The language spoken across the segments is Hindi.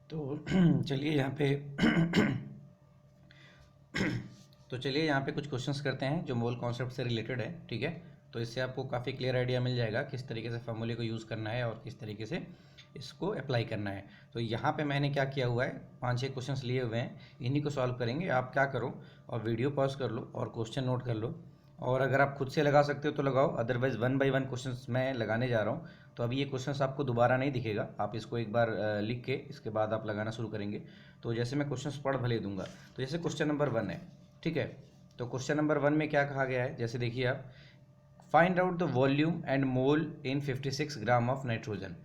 तो चलिए यहाँ पे तो चलिए यहाँ पे कुछ क्वेश्चंस करते हैं जो मोल कॉन्सेप्ट से रिलेटेड है, ठीक है। तो इससे आपको काफ़ी क्लियर आइडिया मिल जाएगा किस तरीके से फार्मूले को यूज़ करना है और किस तरीके से इसको अप्लाई करना है। तो यहाँ पे मैंने क्या किया हुआ है, 5-6 क्वेश्चंस लिए हुए हैं, इन्हीं को सॉल्व करेंगे। आप क्या करो और वीडियो पॉज कर लो और क्वेश्चन नोट कर लो, और अगर आप खुद से लगा सकते हो तो लगाओ, अदरवाइज़ 1 बाई 1 क्वेश्चंस मैं लगाने जा रहा हूँ। तो अभी ये क्वेश्चंस आपको दोबारा नहीं दिखेगा, आप इसको एक बार लिख के इसके बाद आप लगाना शुरू करेंगे। तो जैसे मैं क्वेश्चंस पढ़ भले दूंगा, तो जैसे क्वेश्चन नंबर 1 है, ठीक है। तो क्वेश्चन नंबर 1 में क्या कहा गया है, जैसे देखिए आप, find out the volume and mole in 56 gram of nitrogen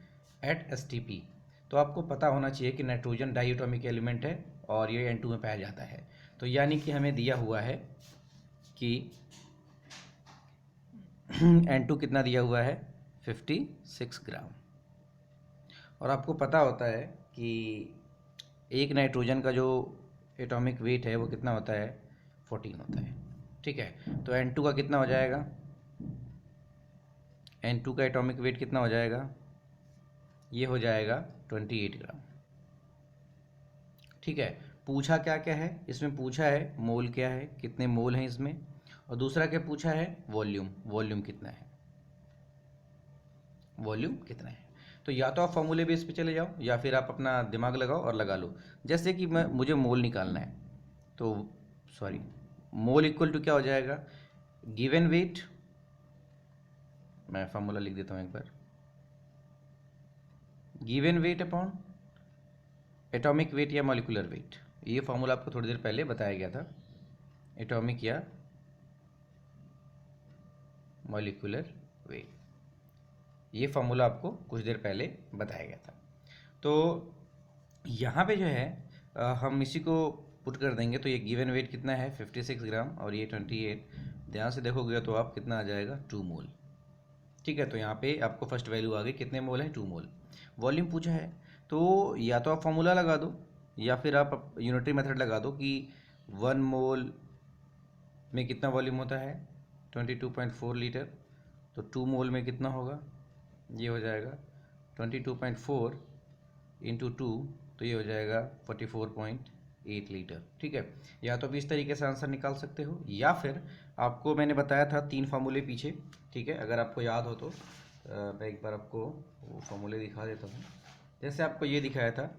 eight STP. तो आपको पता होना चाहिए कि नाइट्रोजन डाइएटॉमिक एलिमेंट है और ये N2 में पाया जाता है। तो यानी कि हमें दिया हुआ है कि N2 कितना दिया हुआ है, 56 ग्राम। और आपको पता होता है कि एक नाइट्रोजन का जो एटॉमिक वेट है वो कितना होता है, 14 होता है, ठीक है। तो N2 का कितना हो जाएगा, N2 का एटॉमिक वेट कितना हो जाएगा, ये हो जाएगा 28 ग्राम, ठीक है। पूछा क्या क्या है इसमें, पूछा है मोल क्या है, कितने मोल हैं इसमें, और दूसरा क्या पूछा है, वॉल्यूम, वॉल्यूम कितना है, वॉल्यूम कितना है। तो या तो आप फॉर्मूले बेस पे चले जाओ या फिर आप अपना दिमाग लगाओ और लगा लो। जैसे कि मुझे मोल निकालना है, तो सॉरी, मोल इक्वल टू क्या हो जाएगा, गिवन वेट, मैं फॉर्मूला लिख देता हूँ एक बार, given weight upon atomic weight या मॉलिक्यूलर वेट। ये फॉर्मूला आपको थोड़ी देर पहले बताया गया था, एटॉमिक या मॉलिक्यूलर वेट, ये फॉर्मूला आपको कुछ देर पहले बताया गया था। तो यहाँ पे जो है हम इसी को पुट कर देंगे। तो ये गिवन वेट कितना है, 56 ग्राम, और ये 28, ध्यान से देखोगे तो आप कितना आ जाएगा, 2 मोल, ठीक है। तो यहाँ पे आपको फर्स्ट वैल्यू आ गई, कितने मोल हैं, 2 मोल। वॉल्यूम पूछा है, तो या तो आप फॉर्मूला लगा दो या फिर आप यूनिटरी मेथड लगा दो कि 1 मोल में कितना वॉल्यूम होता है, 22.4 लीटर। तो 2 मोल में कितना होगा, ये हो जाएगा 22.4 इंटू 2, तो ये हो जाएगा 44.8 लीटर, ठीक है। या तो आप इस तरीके से आंसर निकाल सकते हो, या फिर आपको मैंने बताया था 3 फार्मूले पीछे, ठीक है। अगर आपको याद हो तो मैं एक बार आपको वो फार्मूले दिखा देता हूँ। जैसे आपको ये दिखाया था,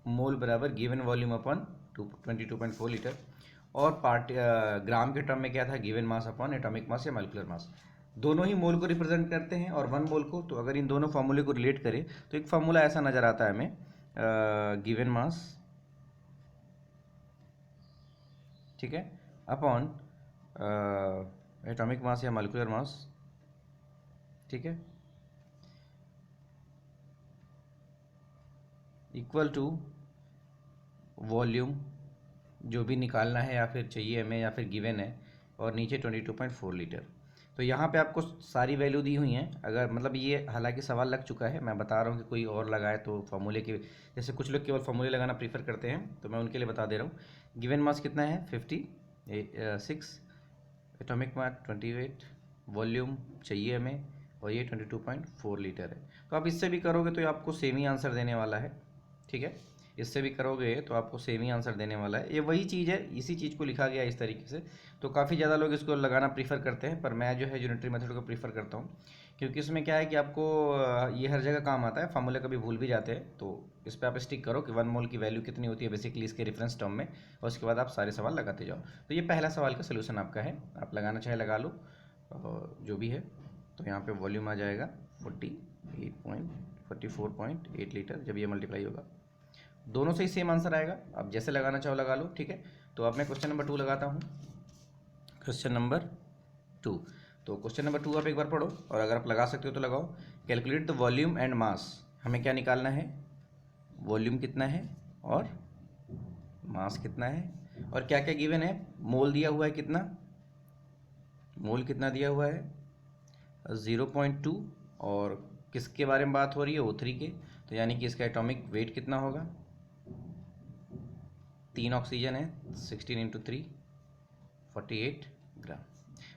मोल बराबर गिवन वॉल्यूम अपॉन 22.4 लीटर, और ग्राम के टर्म में क्या था, given mass upon atomic mass या मॉलिक्यूलर मास। दोनों ही मोल को रिप्रेजेंट करते हैं और 1 मोल को। तो अगर इन दोनों फार्मूले को रिलेट करें तो एक फार्मूला ऐसा नज़र आता है हमें, गिवन मास, ठीक है, अपॉन एटॉमिक मास या मॉलिक्यूलर मास, ठीक है, इक्वल टू वॉल्यूम जो भी निकालना है या फिर चाहिए हमें या फिर गिवन है, और नीचे 22.4 लीटर। तो यहाँ पे आपको सारी वैल्यू दी हुई हैं। अगर मतलब ये हालांकि सवाल लग चुका है, मैं बता रहा हूँ कि कोई और लगाए तो फॉर्मूले के, जैसे कुछ लोग केवल फॉर्मूले लगाना प्रीफर करते हैं, तो मैं उनके लिए बता दे रहा हूँ। गिवन मास कितना है, 56, एटॉमिक मास 28, वॉल्यूम चाहिए हमें, और ये 22.4 लीटर है। तो आप इससे भी करोगे तो आपको सेम ही आंसर देने वाला है, ठीक है। इससे भी करोगे तो आपको सेम ही आंसर देने वाला है। ये वही चीज़ है, इसी चीज़ को लिखा गया इस तरीके से। तो काफ़ी ज़्यादा लोग इसको लगाना प्रीफर करते हैं, पर मैं जो है यूनिटरी मेथड को प्रीफर करता हूँ, क्योंकि इसमें क्या है कि आपको ये हर जगह काम आता है। फार्मूले कभी भूल भी जाते हैं, तो इस पर आप स्टिक करो कि 1 मोल की वैल्यू कितनी होती है बेसिकली इसके रेफरेंस टर्म में, और उसके बाद आप सारे सवाल लगाते जाओ। तो ये पहला सवाल का सोल्यूशन आपका है, आप लगाना चाहे लगा लो, जो भी है। तो यहाँ पे वॉल्यूम आ जाएगा 44.8 लीटर, जब ये मल्टीप्लाई होगा दोनों से ही सेम आंसर आएगा। आप जैसे लगाना चाहो लगा लो, ठीक है। तो अब मैं क्वेश्चन नंबर 2 लगाता हूँ, क्वेश्चन नंबर 2। तो क्वेश्चन नंबर 2 आप एक बार पढ़ो, और अगर आप लगा सकते हो तो लगाओ। Calculate the volume and mass, हमें क्या निकालना है, वॉल्यूम कितना है और मास कितना है, और क्या क्या गिवन है। मोल दिया हुआ है कितना, मोल कितना दिया हुआ है, 0.2, और किसके बारे में बात हो रही है, O3 के। तो यानी कि इसका एटॉमिक वेट कितना होगा, 3 ऑक्सीजन है, 16 इंटू 3, 48 ग्राम।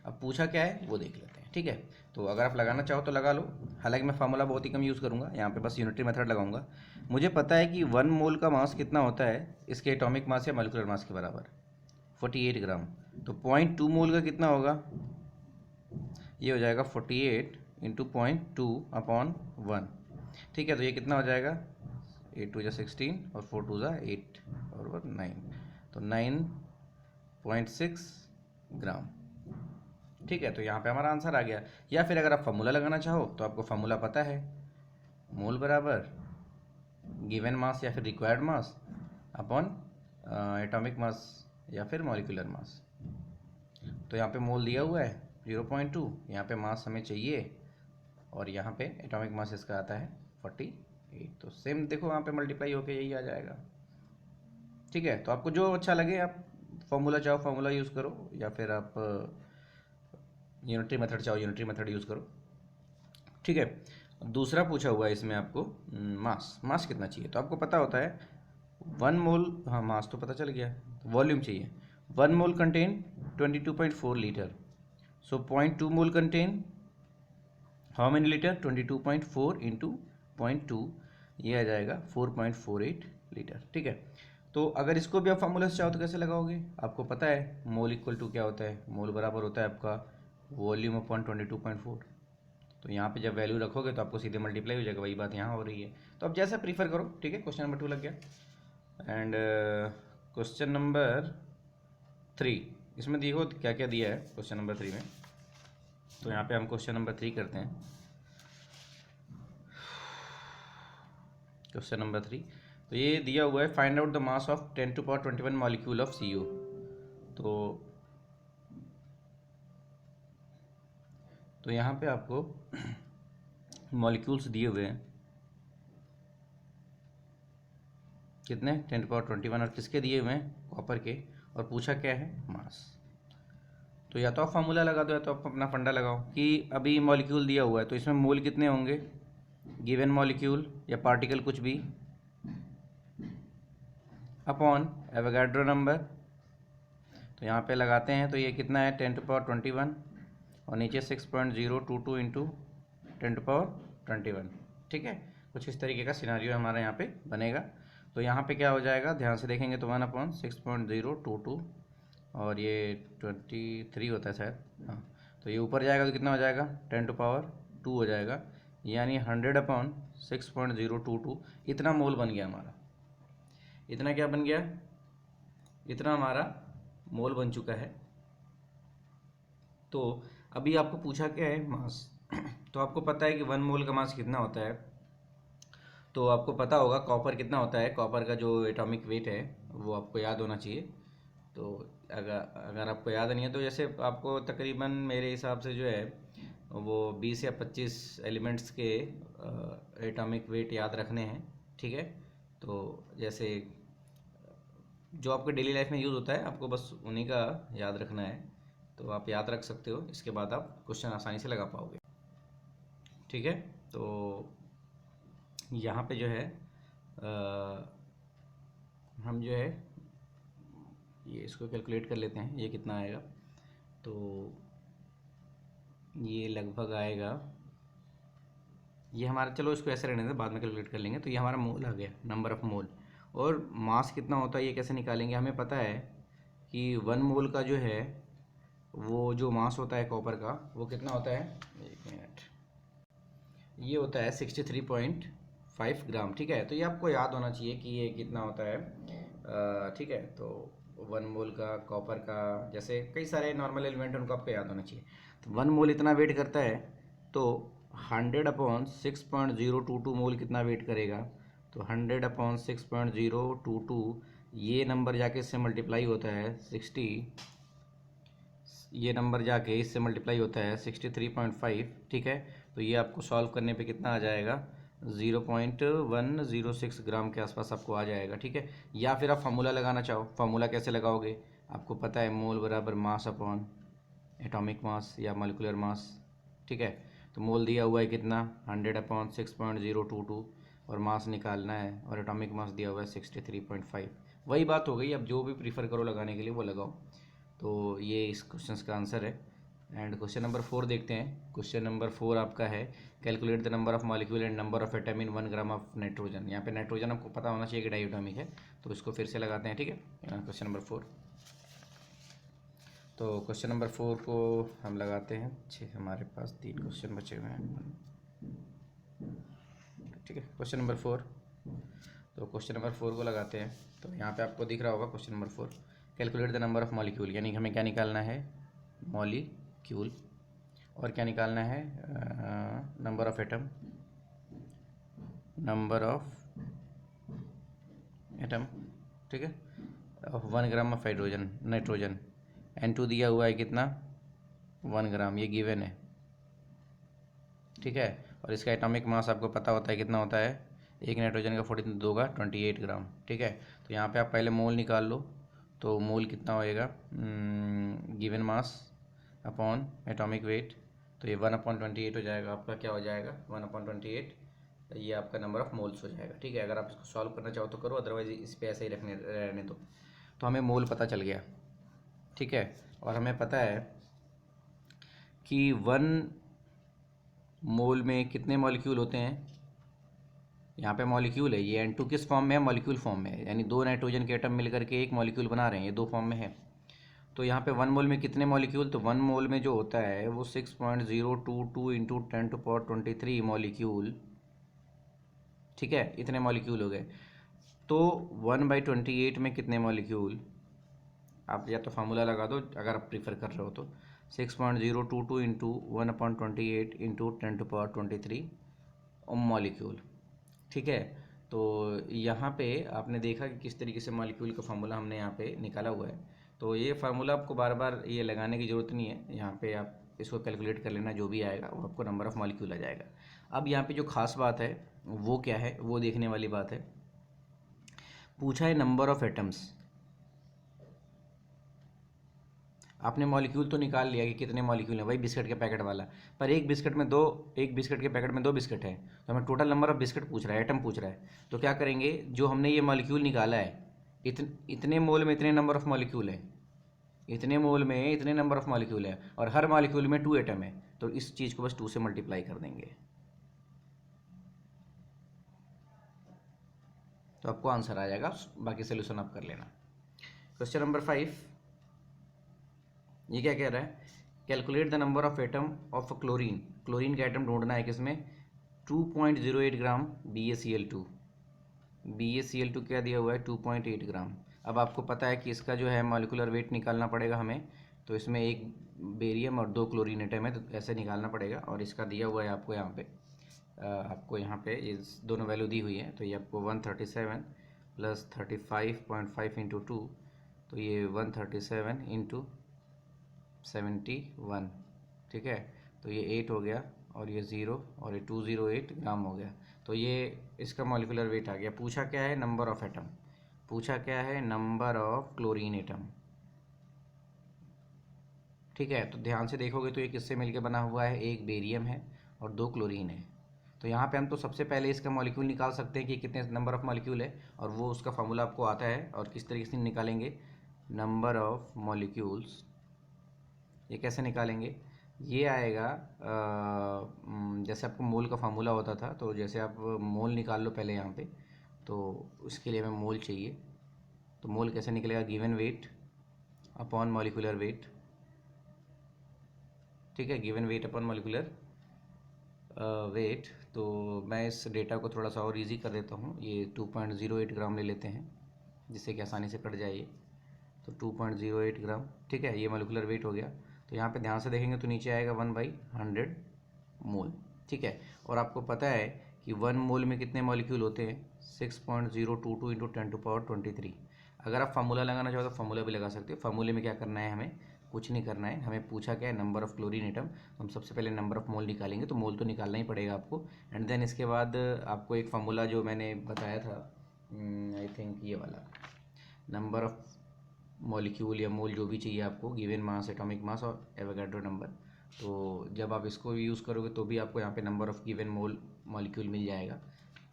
अब पूछा क्या है वो देख लेते हैं, ठीक है। ठीक है। तो अगर आप लगाना चाहो तो लगा लो, हालांकि मैं फार्मूला बहुत ही कम यूज़ करूँगा, यहाँ पे बस यूनिटरी मेथड लगाऊंगा। मुझे पता है कि 1 मोल का मास कितना होता है इसके एटॉमिक मास या मॉलिक्यूलर मास के बराबर, 48 ग्राम। तो 0.2 मोल का कितना होगा, ये हो जाएगा 48 इंटू 0.2/1। ठीक है, तो ये कितना हो जाएगा, 8 2 16 और 4 2 8 और 9, तो 9.6 ग्राम। ठीक है, तो यहाँ पे हमारा आंसर आ गया। या फिर अगर आप फार्मूला लगाना चाहो तो आपको फार्मूला पता है, मोल बराबर गिवन मास या फिर required mass upon atomic mass या फिर मॉलिक्यूलर मास। तो यहाँ पे मोल दिया हुआ है 0.2, यहाँ पे मास हमें चाहिए और यहाँ पे एटॉमिक मास इसका आता है 48। तो सेम देखो यहाँ पे मल्टीप्लाई होके यही आ जाएगा। ठीक है, तो आपको जो अच्छा लगे, आप फार्मूला चाहो फार्मूला यूज़ करो, या फिर आप यूनिटरी मेथड चाहो यूनिटरी मेथड यूज़ करो। ठीक है, दूसरा पूछा हुआ है इसमें आपको मास कितना चाहिए। तो आपको पता होता है 1 मोल, हाँ मास तो पता चल गया, वॉल्यूम चाहिए। 1 mole contain 22.4 litre, so 0.2 mole contain how many litre, 22.4 into 0.2, ये आ जाएगा 4.48 लीटर। ठीक है, तो अगर इसको भी आप फार्मूला से चाहो तो कैसे लगाओगे, आपको पता है मोल इक्वल टू क्या होता है, मोल बराबर होता है आपका वॉल्यूम अपॉन 22.4। तो यहाँ पे जब वैल्यू रखोगे तो आपको सीधे मल्टीप्लाई हो जाएगा, वही बात यहाँ हो रही है। तो आप जैसा प्रीफर करो। ठीक है, क्वेश्चन नंबर 2 लग गया। एंड क्वेश्चन नंबर 3, इसमें देखो क्या क्या दिया है क्वेश्चन नंबर 3 में। तो यहाँ पे हम क्वेश्चन नंबर 3 करते हैं। क्वेश्चन नंबर 3, तो ये दिया हुआ है find out the mass of 10⁻21 molecule of CO। तो यहाँ पे आपको मॉलिक्यूल्स दिए हुए हैं कितने, 10⁻21, और किसके दिए हुए हैं, कॉपर के, और पूछा क्या है, मास। तो या तो आप फार्मूला लगा दो या तो आप अपना फंडा लगाओ कि अभी मॉलिक्यूल दिया हुआ है तो इसमें मोल कितने होंगे, गिवन मॉलिक्यूल या पार्टिकल कुछ भी, अपॉन एवोगाड्रो नंबर। तो यहाँ पे लगाते हैं तो ये कितना है, 10⁻21, और नीचे 6.022 इंटू 10⁻21। ठीक है, कुछ इस तरीके का सिनारियो हमारा यहाँ पे बनेगा। तो यहाँ पे क्या हो जाएगा, ध्यान से देखेंगे तो 1/6.022, और ये 23 होता है शायद, हाँ। तो ये ऊपर जाएगा तो कितना हो जाएगा, 10⁻2 हो जाएगा, यानी 100/6.022, इतना मोल बन गया हमारा। इतना क्या बन गया, इतना हमारा मोल बन चुका है। तो अभी आपको पूछा क्या है, मास। तो आपको पता है कि 1 मोल का मास कितना होता है। तो आपको पता होगा कॉपर कितना होता है, कॉपर का जो एटॉमिक वेट है वो आपको याद होना चाहिए। तो अगर आपको याद नहीं है तो जैसे आपको तकरीबन मेरे हिसाब से जो है वो 20 या 25 एलिमेंट्स के एटॉमिक वेट याद रखने हैं। ठीक है, तो जैसे जो आपके डेली लाइफ में यूज़ होता है आपको बस उन्हीं का याद रखना है। तो आप याद रख सकते हो, इसके बाद आप क्वेश्चन आसानी से लगा पाओगे। ठीक है, तो यहाँ पे जो है हम जो है ये इसको कैलकुलेट कर लेते हैं, ये कितना आएगा। तो ये लगभग आएगा, ये हमारा, चलो इसको ऐसे रहने दें, बाद में कैलकुलेट कर लेंगे। तो ये हमारा मोल आ गया, नंबर ऑफ मोल। और मास कितना होता है ये कैसे निकालेंगे, हमें पता है कि 1 मोल का जो है वो जो मास होता है कॉपर का वो कितना होता है, एक मिनट, ये होता है 63.5 ग्राम। ठीक है, तो ये आपको याद होना चाहिए कि ये कितना होता है। ठीक है, तो 1 मोल का कॉपर का, जैसे कई सारे नॉर्मल एलिमेंट हैं उनको आपको याद होना चाहिए। तो 1 मोल इतना वेट करता है, तो 100/6.022 मोल कितना वेट करेगा, तो 100/6.022, ये नंबर जाके इससे मल्टीप्लाई होता है 60, ये नंबर जाके इससे मल्टीप्लाई होता है 63.5। ठीक है, तो ये आपको सॉल्व करने पे कितना आ जाएगा, 0.106 ग्राम के आसपास आपको आ जाएगा। ठीक है, या फिर आप फार्मूला लगाना चाहो, फार्मूला कैसे लगाओगे, आपको पता है मोल बराबर मास अपॉन एटॉमिक मास या मॉलिक्यूलर मास। ठीक है, तो मोल दिया हुआ है कितना, 100/6.022, और मास निकालना है, और एटॉमिक मास दिया हुआ है 63.5। वही बात हो गई, अब जो भी प्रीफर करो लगाने के लिए वो लगाओ। तो ये इस क्वेश्चन का आंसर है। एंड क्वेश्चन नंबर 4 देखते हैं। क्वेश्चन नंबर 4 आपका है calculate the number of molecule and number of atom in 1 gram of nitrogen. यहाँ पे नाइट्रोजन आपको पता होना चाहिए कि डाइएटॉमिक है, तो इसको फिर से लगाते हैं। ठीक है, क्वेश्चन नंबर 4। तो क्वेश्चन नंबर 4 को हम लगाते हैं। हमारे पास 3 क्वेश्चन बचे हुए हैं। ठीक है, क्वेश्चन नंबर 4। तो क्वेश्चन नंबर 4 को लगाते हैं। तो यहाँ पे आपको दिख रहा होगा question number 4 calculate the number of molecule, यानी हमें क्या निकालना है, मॉलिक्यूल, और क्या निकालना है, number of atom, number of atom. ठीक है, of 1 gram of hydrogen nitrogen. N2 दिया हुआ है कितना, 1 ग्राम, ये गिवन है। ठीक है, और इसका एटॉमिक मास आपको पता होता है कितना होता है, एक नाइट्रोजन का 42 2 का 28 ग्राम। ठीक है, तो यहाँ पे आप पहले मोल निकाल लो। तो मोल कितना होएगा, given mass upon atomic wait, तो ये 1/28 हो जाएगा आपका। क्या हो जाएगा, 1/28, ये आपका नंबर ऑफ मोल्स हो जाएगा। ठीक है, अगर आप इसको सॉल्व करना चाहो तो करो, अदरवाइज इस पे ऐसे ही रहने दो। तो हमें मोल पता चल गया। ठीक है, और हमें पता है कि 1 मोल में कितने मॉलिक्यूल होते हैं। यहाँ पे मॉलिक्यूल है, ये N2 किस फॉर्म में है, मॉलिक्यूल फॉर्म में है, यानी 2 नाइट्रोजन के एटम मिलकर के एक मॉलिक्यूल बना रहे हैं, ये 2 फॉर्म में है। तो यहाँ पे 1 मोल में कितने मॉलिक्यूल, तो 1 मोल में जो होता है वो 6.022 इंटू 10⁻23 मॉलिक्यूल। ठीक है, इतने मॉलिक्यूल हो गए। तो 1/28 में कितने मॉलिक्यूल, आप या तो फार्मूला लगा दो अगर आप प्रीफर कर रहे हो तो, 6.022 इंटू 1/28 इंटू 10⁻23 मॉलिक्यूल। ठीक है, तो यहाँ पे आपने देखा कि किस तरीके से मॉलिक्यूल का फार्मूला हमने यहाँ पे निकाला हुआ है। तो ये फार्मूला आपको बार बार ये लगाने की ज़रूरत नहीं है, यहाँ पे आप इसको कैलकुलेट कर लेना, जो भी आएगा वो आपको नंबर ऑफ़ मॉलिक्यूल आ जाएगा। अब यहाँ पे जो खास बात है वो क्या है, वो देखने वाली बात है। पूछा है नंबर ऑफ़ एटम्स, आपने मॉलिक्यूल तो निकाल लिया कि कितने मॉलिक्यूल हैं, वही बिस्किट के पैकेट वाला, पर एक बिस्किट के पैकेट में 2 बिस्किट है, तो हमें टोटल नंबर ऑफ बिस्किट पूछ रहा है, एटम पूछ रहा है। तो क्या करेंगे, जो हमने ये मॉलिक्यूल निकाला है, इतने मोल में इतने नंबर ऑफ मॉलिक्यूल है, इतने मोल में इतने नंबर ऑफ मॉलिक्यूल है, और हर मॉलिक्यूल में 2 एटम है, तो इस चीज़ को बस 2 से मल्टीप्लाई कर देंगे, तो आपको आंसर आ जाएगा। बाकी सोल्यूशन आप कर लेना। क्वेश्चन नंबर 5, ये क्या कह रहा है, calculate the number of atom of chlorine. Chlorine का एटम ढूंढना है किसमें, 2.08 ग्राम BaCl2। BaCl2 क्या दिया हुआ है, 2.8 ग्राम। अब आपको पता है कि इसका जो है मॉलिक्यूलर वेट निकालना पड़ेगा हमें, तो इसमें एक बेरियम और 2 क्लोरीन एटम है, तो ऐसे निकालना पड़ेगा। और इसका दिया हुआ है आपको यहाँ पे, आपको यहाँ पे ये दोनों वैल्यू दी हुई है, तो ये आपको 137 प्लस 35.5 इंटू 2, तो ये 137 इंटू 71। ठीक है, तो ये 8 हो गया, और ये 0, और ये 208 ग्राम हो गया। तो ये इसका मॉलिक्यूलर वेट आ गया। पूछा क्या है, नंबर ऑफ एटम, पूछा क्या है, नंबर ऑफ क्लोरीन एटम। ठीक है, तो ध्यान से देखोगे तो ये किससे मिलके बना हुआ है, एक बेरियम है और 2 क्लोरीन है। तो यहाँ पे हम तो सबसे पहले इसका मॉलिक्यूल निकाल सकते हैं कि कितने नंबर ऑफ मॉलिक्यूल है, और वो उसका फार्मूला आपको आता है। और किस तरीके से निकालेंगे, नंबर ऑफ मॉलिक्यूल्स, ये कैसे निकालेंगे, ये आएगा जैसे आपको मोल का फार्मूला होता था, तो जैसे आप मोल निकाल लो पहले यहाँ पे, तो उसके लिए हमें मोल चाहिए। तो मोल कैसे निकलेगा, given weight upon molecular weight. ठीक है, given weight upon molecular weight. तो मैं इस डेटा को थोड़ा सा और इजी कर देता हूँ, ये 2.08 ग्राम ले लेते हैं, जिससे कि आसानी से कट जाए ये। तो 2.08 ग्राम, ठीक है, ये मॉलिक्यूलर वेट हो गया। तो यहाँ पे ध्यान से देखेंगे तो नीचे आएगा 1/100 मोल। ठीक है, और आपको पता है कि 1 मोल में कितने मॉलिक्यूल होते हैं, 6.022 इंटू 10⁻23। अगर आप फार्मूला लगाना चाहो तो फार्मूला भी लगा सकते हो। फार्मूले में क्या करना है, हमें कुछ नहीं करना है, हमें पूछा क्या है, नंबर ऑफ़ क्लोरीन एटम। तो हम सबसे पहले नंबर ऑफ़ मोल निकालेंगे, तो मोल तो निकालना ही पड़ेगा आपको। एंड देन इसके बाद आपको एक फार्मूला जो मैंने बताया था, आई थिंक ये वाला, नंबर ऑफ़ मॉलिक्यूल या मोल जो भी चाहिए आपको, गिवन मास, एटॉमिक मास और एवोगैड्रो नंबर। तो जब आप इसको यूज़ करोगे तो भी आपको यहाँ पे number of given mole molecule मिल जाएगा।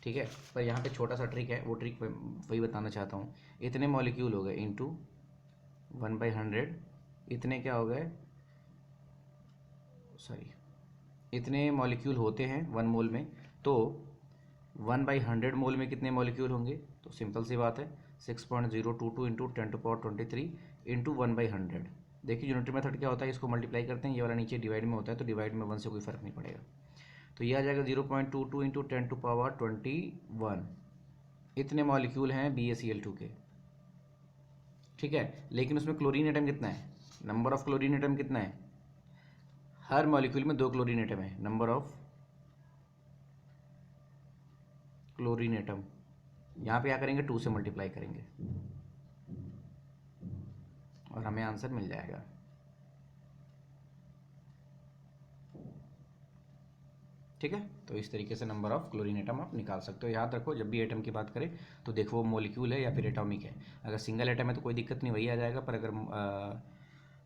ठीक है, पर यहाँ पे छोटा सा ट्रिक है, वो ट्रिक वही बताना चाहता हूँ। इतने मॉलिक्यूल हो गए इंटू 1/100, इतने क्या हो गए, सॉरी इतने मॉलिक्यूल होते हैं 1 मोल में, तो 1/100 मोल में कितने मॉलिक्यूल होंगे? तो सिंपल सी बात है 6.022 इंटू 10⁻23 इंटू 1/100। देखिए यूनिटरी मेथड क्या होता है, इसको मल्टीप्लाई करते हैं, ये वाला नीचे डिवाइड में होता है तो डिवाइड में 1 से कोई फ़र्क नहीं पड़ेगा। तो ये आ जाएगा 0.22 इंटू 10⁻21। इतने मॉलिक्यूल हैं BaCl2 के, ठीक है। लेकिन उसमें क्लोरीन एटम कितना है? नंबर ऑफ क्लोरीन एटम कितना है? हर मॉलिक्यूल में 2 क्लोरीन एटम है। नंबर ऑफ क्लोरीन एटम यहाँ पे क्या करेंगे, 2 से मल्टीप्लाई करेंगे और हमें आंसर मिल जाएगा। ठीक है, तो इस तरीके से नंबर ऑफ क्लोरीन एटम आप निकाल सकते हो। याद रखो जब भी एटम की बात करें तो देखो वो मॉलिक्यूल है या फिर एटॉमिक है। अगर सिंगल एटम है तो कोई दिक्कत नहीं, वही आ जाएगा। पर अगर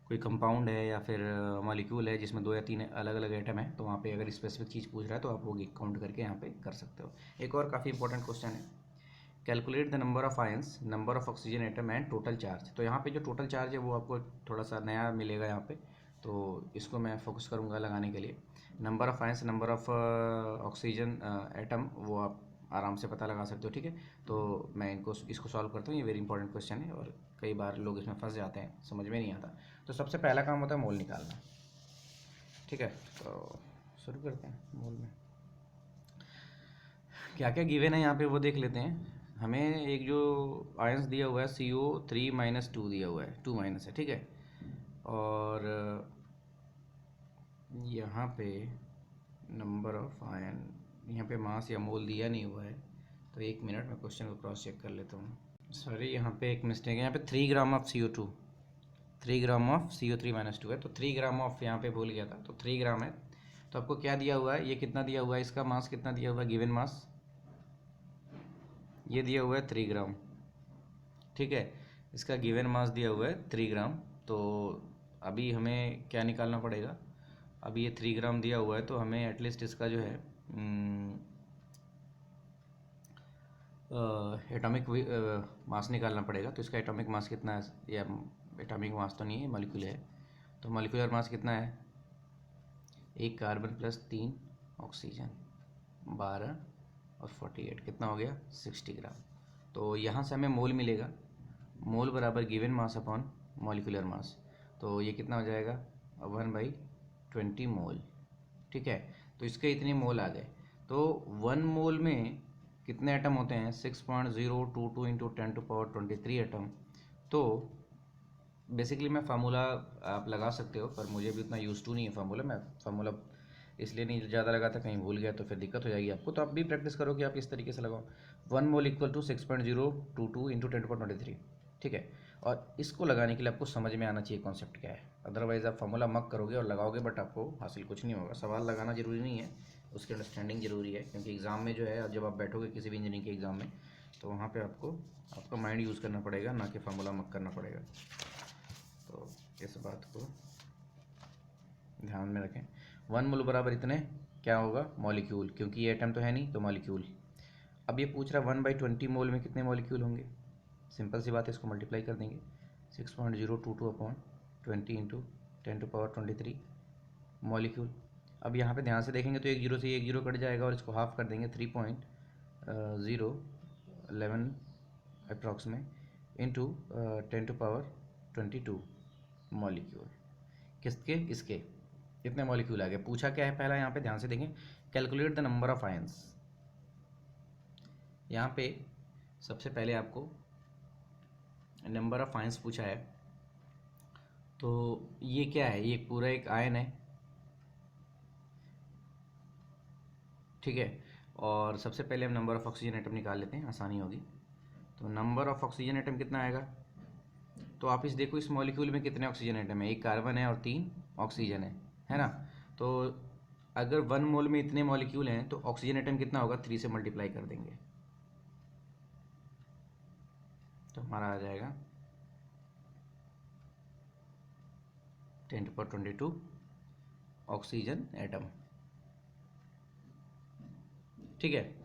कोई कंपाउंड है या फिर मॉलिक्यूल है जिसमें 2 या 3 अलग अलग एटम है, तो वहाँ पे अगर स्पेसिफिक चीज़ पूछ रहा है तो आप वो काउंट करके यहाँ पे कर सकते हो। एक और काफ़ी इंपॉर्टेंट क्वेश्चन है, calculate the number of ions, number of oxygen atom and total charge. तो यहाँ पे जो टोटल चार्ज है वो आपको थोड़ा सा नया मिलेगा यहाँ पे, तो इसको मैं फोकस करूँगा लगाने के लिए। Number of ions, number of oxygen atom वो आप आराम से पता लगा सकते हो, ठीक है। तो मैं इसको सॉल्व करता हूँ, ये वेरी इंपॉर्टेंट क्वेश्चन है और कई बार लोग इसमें फंस जाते हैं, समझ में नहीं आता। तो सबसे पहला काम होता है मोल निकालना, ठीक है। तो शुरू करते हैं। मोल में क्या क्या गिवन है यहाँ पे वो देख लेते हैं। हमें एक जो आयंस दिया हुआ है CO3-2 दिया हुआ है, 2 माइनस है, ठीक है। और यहाँ पे नंबर ऑफ आयन, यहाँ पे मास या मोल दिया नहीं हुआ है, तो 1 मिनट में क्वेश्चन को क्रॉस चेक कर लेता हूँ। सॉरी यहाँ पे एक मिस्टेक है, यहाँ पे 3 gram of CO2, 3 gram of CO3-2 है, तो 3 ग्राम ऑफ यहाँ पे भूल गया था, तो 3 ग्राम है। तो आपको क्या दिया हुआ है, ये कितना दिया हुआ है, इसका मास कितना दिया हुआ है, गिवन मास ये दिया हुआ है 3 ग्राम, ठीक है। इसका गिवन मास दिया हुआ है 3 ग्राम। तो अभी हमें क्या निकालना पड़ेगा, अभी ये 3 ग्राम दिया हुआ है तो हमें एटलीस्ट इसका जो है एटॉमिक मास निकालना पड़ेगा। तो इसका एटॉमिक मास कितना है, या एटॉमिक मास तो नहीं है, मॉलिक्यूल है, तो मॉलिक्यूलर मास कितना है, 1 कार्बन प्लस 3 ऑक्सीजन, 12 और 48 कितना हो गया, 60 ग्राम। तो यहाँ से हमें मोल मिलेगा, मोल बराबर given mass upon molecular mass. तो ये कितना हो जाएगा, 1/20 मोल, ठीक है। तो इसके इतने मोल आ गए। तो 1 मोल में कितने एटम होते हैं, 6.022 इंटू 10⁻23 एटम। तो बेसिकली मैं फार्मूला आप लगा सकते हो, पर मुझे भी उतना यूज़ टू नहीं है फार्मूला। मैं फार्मूला इसलिए नहीं ज़्यादा लगा था, कहीं भूल गया तो फिर दिक्कत हो जाएगी आपको। तो आप भी प्रैक्टिस करो कि आप इस तरीके से लगाओ, 1 मोल इक्वल टू 6.022 इंटू 10⁻23, ठीक है। और इसको लगाने के लिए आपको समझ में आना चाहिए कॉन्सेप्ट क्या है, अदरवाइज़ आप फार्मूला मक करोगे और लगाओगे बट आपको हासिल कुछ नहीं होगा। सवाल लगाना ज़रूरी नहीं है, उसकी अंडरस्टैंडिंग ज़रूरी है, क्योंकि एग्ज़ाम में जो है जब आप बैठोगे किसी भी इंजीनियरिंग के एग्ज़ाम में, तो वहाँ पे आपको आपका माइंड यूज़ करना पड़ेगा, ना कि फार्मूला मक करना पड़ेगा। तो इस बात को ध्यान में रखें। 1 मोल बराबर इतने क्या होगा, मॉलिक्यूल, क्योंकि ये एटम तो है नहीं तो मॉलिक्यूल। अब ये पूछ रहा है 1/20 मोल में कितने मॉलिक्यूल होंगे। सिंपल सी बात है, इसको मल्टीप्लाई कर देंगे, 6.022 अपॉन 20 इंटू 10⁻23 मॉलिक्यूल। अब यहाँ पे ध्यान से देखेंगे तो एक जीरो से एक जीरो कट जाएगा और इसको हाफ कर देंगे, 3.011 अप्रॉक्स में इंटू 10⁻22 मॉलिक्यूल। किसके, इसके कितने मॉलिक्यूल आ गए। पूछा क्या है पहला, यहाँ पे ध्यान से देखें, calculate the number of ions. यहाँ पे सबसे पहले आपको नंबर ऑफ आयंस पूछा है, तो ये क्या है, ये पूरा एक आयन है, ठीक है। और सबसे पहले हम नंबर ऑफ ऑक्सीजन एटम निकाल लेते हैं, आसानी होगी। तो नंबर ऑफ ऑक्सीजन एटम कितना आएगा, तो आप इस देखो इस मॉलिक्यूल में कितने ऑक्सीजन एटम है, 1 कार्बन है और 3 ऑक्सीजन है ना। तो अगर 1 मोल में इतने मॉलिक्यूल हैं तो ऑक्सीजन एटम कितना होगा, 3 से मल्टीप्लाई कर देंगे तो हमारा आ जाएगा 10⁻22 ऑक्सीजन एटम, ठीक है।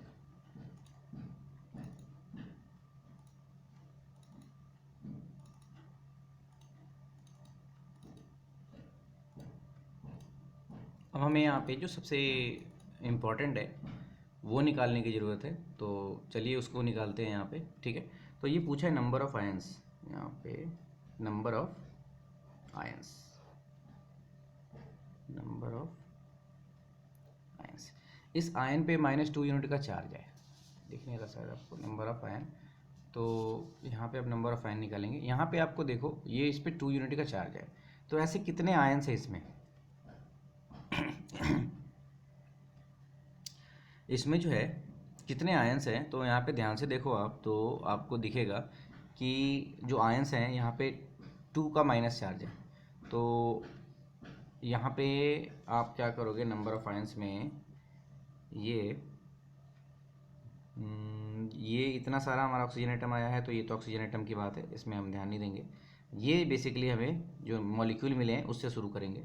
अब हमें यहाँ पे जो सबसे इम्पॉर्टेंट है वो निकालने की ज़रूरत है, तो चलिए उसको निकालते हैं यहाँ पे। ठीक है, तो ये पूछा है नंबर ऑफ़ आयंस, यहाँ पे number of ions, number of ions. इस आयन पे -2 यूनिट का चार्ज है, दिख नहीं रहा शायद आपको, नंबर ऑफ आयन। तो यहाँ पे अब नंबर ऑफ आयन निकालेंगे। यहाँ पे आपको देखो ये इस पे 2 यूनिट का चार्ज है, तो ऐसे कितने आयन्स है इसमें इसमें जो है कितने आयन्स हैं, तो यहाँ पे ध्यान से देखो आप, तो आपको दिखेगा कि जो आयन्स हैं यहाँ पे 2 का माइनस चार्ज है। तो यहाँ पे आप क्या करोगे, नंबर ऑफ आयन्स में ये इतना सारा हमारा ऑक्सीजन एटम आया है, तो ये तो ऑक्सीजन एटम की बात है, इसमें हम ध्यान नहीं देंगे। ये बेसिकली हमें जो मॉलिक्यूल मिले हैं उससे शुरू करेंगे।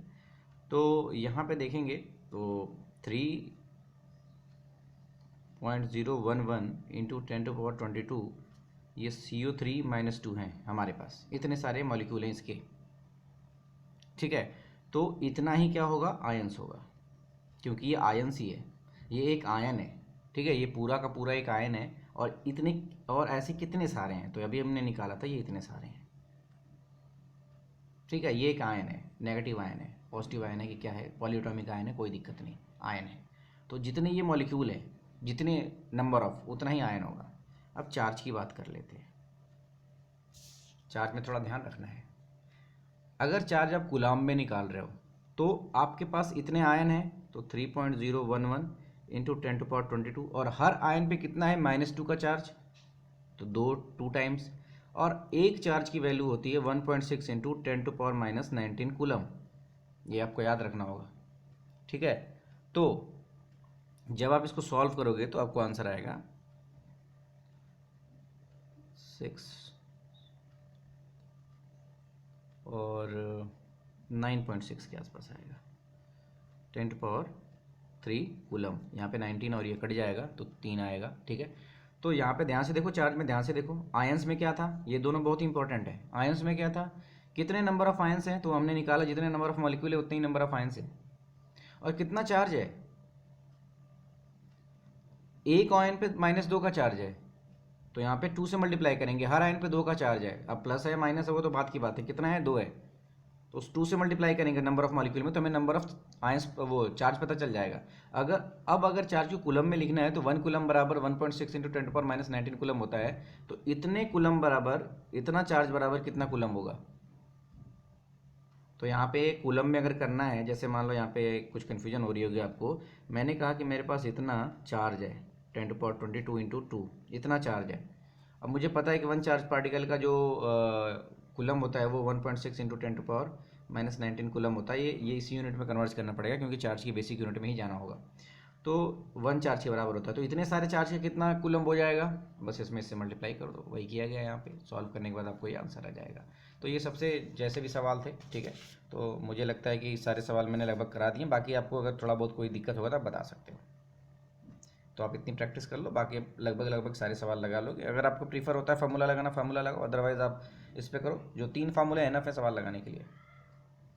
तो यहाँ पे देखेंगे तो 3.011 इंटू 10⁻22 ये CO3-2 हैं हमारे पास, इतने सारे मॉलिक्यूल हैं इसके। ठीक है, तो इतना ही क्या होगा, आयंस होगा, क्योंकि ये आयंस ही है, ये एक आयन है। ठीक है, ये पूरा का पूरा एक आयन है, और इतने और ऐसे कितने सारे हैं, तो अभी हमने निकाला था, ये इतने सारे हैं। ठीक है, ये एक आयन है, नेगेटिव आयन है, पॉजिटिव आयन है कि क्या है, पॉलीएटॉमिक आयन है, कोई दिक्कत नहीं, आयन है। तो जितने ये मॉलिक्यूल है, जितने नंबर ऑफ, उतना ही आयन होगा। अब चार्ज की बात कर लेते हैं। चार्ज में थोड़ा ध्यान रखना है। अगर चार्ज आप कूलाम में निकाल रहे हो तो आपके पास इतने आयन हैं, तो 3.011 इंटू 10⁻22, और हर आयन पे कितना है, -2 का चार्ज, तो 2 टाइम्स, और एक चार्ज की वैल्यू होती है 1.6 इंटू 10⁻−19 कूलम, ये आपको याद रखना होगा। ठीक है, तो जब आप इसको सॉल्व करोगे तो आपको आंसर आएगा 6 और 9.6 के आसपास आएगा, 10⁻3 कूलम। यहाँ पे 19 और ये कट जाएगा तो 3 आएगा। ठीक है, तो यहाँ पे ध्यान से देखो, चार्ज में ध्यान से देखो, आयंस में क्या था, ये दोनों बहुत इंपॉर्टेंट है। आयंस में क्या था, कितने नंबर ऑफ आयंस हैं, तो हमने निकाला जितने नंबर ऑफ मॉलिक्यूल है उतने ही नंबर ऑफ आयंस है। और कितना चार्ज है, एक आयन पे -2 का चार्ज है, तो यहाँ पे 2 से मल्टीप्लाई करेंगे, हर आयन पे 2 का चार्ज है। अब प्लस है माइनस है वो तो बात की बात है, कितना है, 2 है, तो उस 2 से मल्टीप्लाई करेंगे नंबर ऑफ मॉलिक्यूल में, तो हमें नंबर ऑफ आयंस वो चार्ज पता चल जाएगा। अगर चार्ज को कूलम में लिखना है तो 1 कूलम बराबर 1.6 इंटू 10⁻−19 कूलम होता है, तो इतने कूलम बराबर, इतना चार्ज बराबर कितना कूलम होगा। तो यहाँ पे कूलम में अगर करना है, जैसे मान लो यहाँ पे कुछ कन्फ्यूजन हो रही होगी आपको, मैंने कहा कि मेरे पास इतना चार्ज है 10⁻22 इंटू 2, इतना चार्ज है। अब मुझे पता है कि 1 चार्ज पार्टिकल का जो कूलम होता है वो 1.6 इंटू 10⁻−19 कूलम होता है। ये इसी यूनिट में कन्वर्ट करना पड़ेगा, क्योंकि चार्ज की बेसिक यूनिट में ही जाना होगा। तो 1 चार्ज के बराबर होता है, तो इतने सारे चार्ज का कितना कूलम हो जाएगा, बस इसमें इससे मल्टीप्लाई कर दो, वही किया गया। यहाँ पे सॉल्व करने के बाद आपको ये आंसर आ जाएगा। तो ये सबसे जैसे भी सवाल थे। ठीक है, तो मुझे लगता है कि सारे सवाल मैंने लगभग करा दिए। बाकी आपको अगर थोड़ा बहुत कोई दिक्कत होगा तो आप बता सकते हो, तो आप इतनी प्रैक्टिस कर लो, बाकी लगभग सारे सवाल लगा लोगे। अगर आपको प्रीफर होता है फार्मूला लगाना, फार्मूला लगाओ, अदरवाइज आप इस पे करो, जो 3 फार्मूले हैं ना फिर सवाल लगाने के लिए।